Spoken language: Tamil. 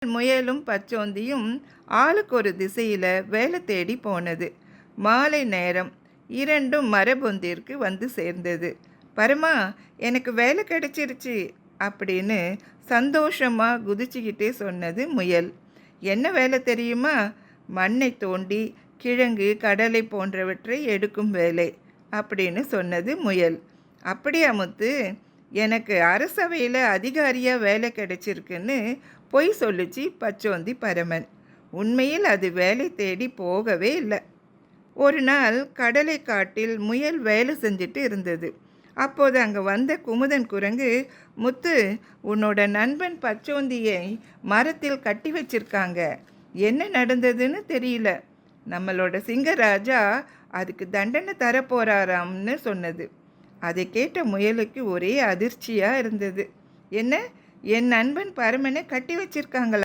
முயலும் பச்சோந்தியும் ஆளுக்கு ஒரு திசையில் வேலை தேடி போனது. மாலை நேரம் இரண்டும் மரபொந்திற்கு வந்து சேர்ந்தது. பரமா, எனக்கு வேலை கிடைச்சிருச்சு அப்படின்னு சந்தோஷமாக குதிச்சுக்கிட்டே சொன்னது முயல். என்ன வேலை தெரியுமா? மண்ணை தோண்டி கிழங்கு கடலை போன்றவற்றை எடுக்கும் வேலை அப்படின்னு சொன்னது முயல். அப்படியா முத்து, எனக்கு அரசவையில் அதிகாரியாக வேலை கிடைச்சிருக்குன்னு பொய் சொல்லிச்சு பச்சோந்தி பரமன். உண்மையில் அது வேலை தேடி போகவே இல்லை. ஒரு நாள் கடலை காட்டில் முயல் வேலை செஞ்சுட்டு இருந்தது. அப்போது அங்கே வந்த குமுதன் குரங்கு, முத்து, உன்னோட நண்பன் பச்சோந்தியை மரத்தில் கட்டி வச்சிருக்காங்க, என்ன நடந்ததுன்னு தெரியல, நம்மளோட சிங்கராஜா அதுக்கு தண்டனை தரப்போறாராம்னு சொன்னது. அதை கேட்ட முயலுக்கு ஒரே அதிர்ச்சியாக இருந்தது. என்ன, என் நண்பன் பரமனை கட்டி வச்சிருக்காங்களா?